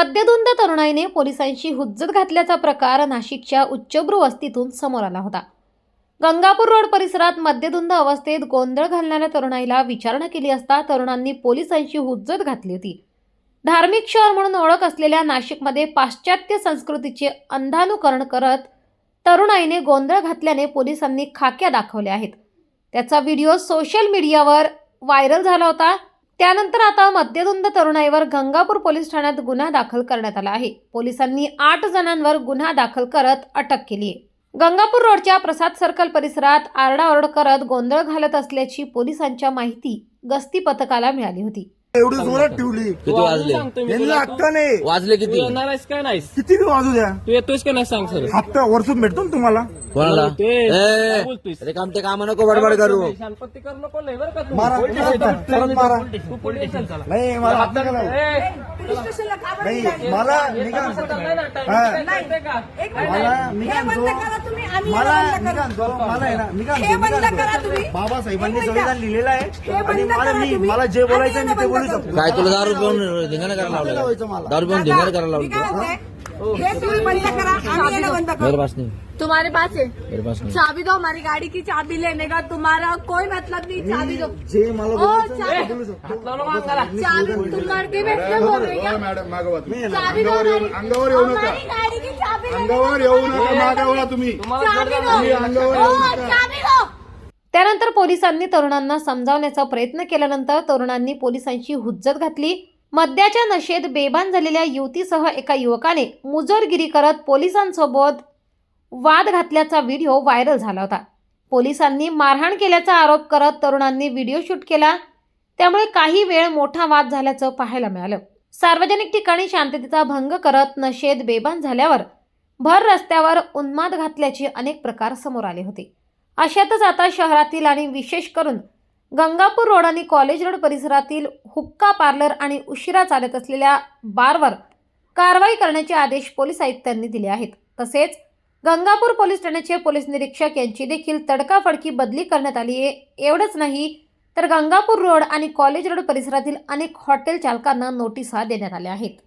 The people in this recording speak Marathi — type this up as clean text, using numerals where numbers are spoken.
मद्यधुंद तरुणाईने पोलिसांशी हुज्जत घातल्याचा प्रकार नाशिकच्या उच्चभ्रू वस्तीतून समोर आला होता। गंगापूर रोड परिसरात मद्यधुंद अवस्थेत गोंधळ घालणाऱ्या तरुणाईला विचारणा केली असता तरुणांनी पोलिसांशी हुज्जत घातली होती। धार्मिक शहर म्हणून ओळख असलेल्या नाशिकमध्ये पाश्चात्य संस्कृतीचे अंधानुकरण करत तरुणाईने गोंधळ घातल्याने पोलिसांनी खाक्या दाखवल्या आहेत। त्याचा व्हिडिओ सोशल मीडियावर व्हायरल झाला होता। त्यानंतर आता मद्यधुंद तरुणाईवर गंगापूर पोलीस ठाण्यात गुन्हा दाखल करण्यात आला आहे। पोलिसांनी 8 जणांवर गुन्हा दाखल करत अटक केली आहे। गंगापूर रोडच्या प्रसाद सर्कल परिसरात आरडाओरड करत गोंधळ घालत असल्याची पोलिसांच्या माहिती गस्ती पथकाला मिळाली होती। एवढी जोरात ठेवली किती वाजले? यांना अक्का नाही वाजले किती? येणार आहेस काय नाहीस? किती बी वाजू द्या तू येतोयस का नाही सांग सर. हप्ता वर्षून भेटतो ना तुम्हाला। कोणाला? काय बोलतोयस? अरे काम ते काम नको बडबड करू। शांतपत्ती करू नको लय बरं का तू. मारा, पोलीस परत स्टेशन मारा. तू पोलीस स्टेशन चला. नाही मला हात नका लावू. नाही मला निघा मला निघा मला आहे ना निघा बाबासाहेबांनी संविधान लिहिलेलं आहे आणि मला जे बोलायचं आहे मी ते बोलू शकतो। काय तुला दारू पिऊन धिंगाणा करायला लावलं? दारू पिऊन धिंगाणा करायला लावलं? ये तुम्ही बंद करा, आम्ही येणं बंद करो। मेरे पास नहीं, तुम्हारे पास है मेरे पास नहीं। चाबी दो, हमारी गाड़ी की चाबी लेने का तुम्हारा कोई मतलब नहीं। चाबी दो। जे मला ओ, बोलायचं आहे चाबी- ते बोलू शकतो। चाबी तुम लड़के बैठ के बोल रहे हो? मॅडम मागवा तुम्ही. चाबी दो, अंगावर येऊ नका. हमारी गाड़ी की चाबी लेने अंगावर येऊ नका, मागावा तुम्ही. चाबी दो। तुम्ही अंगावर येऊ ओ, नका. चाबी दो। त्यानंतर पोलिसांनी तरुणांना समजावण्याचा प्रयत्न केल्यानंतर तरुणांनी पोलिसांची हुज्जत घातली। मद्याच्या नशेत बेभान झालेल्या युवतीसह एका युवकाने मुजोरगिरी करत पोलिसांसोबत वाद घातल्याचा व्हिडिओ व्हायरल झाला होता। पोलिसांनी मारहाण केल्याचा आरोप करत तरुणांनी व्हिडिओ शूट केला, त्यामुळे काही वेळ मोठा वाद झाल्याचं पाहायला मिळालं। सार्वजनिक ठिकाणी शांततेचा भंग करत नशेत बेभान झाल्यावर भर रस्त्यावर उन्माद घातल्याचे अनेक प्रकार समोर आले होते। अशातच आता शहरातील आणि विशेष करून गंगापूर रोड आणि कॉलेज रोड परिसरातील हुक्का पार्लर आणि उशिरा चालत असलेल्या बारवर कारवाई करण्याचे आदेश पोलीस आयुक्तांनी दिले आहेत। तसेच गंगापूर पोलीस ठाण्याचे पोलीस निरीक्षक यांची देखील तडकाफडकी बदली करण्यात आली आहे। एवढंच नाही तर गंगापूर रोड आणि कॉलेज रोड परिसरातील अनेक हॉटेल चालकांना नोटिसा देण्यात आल्या आहेत।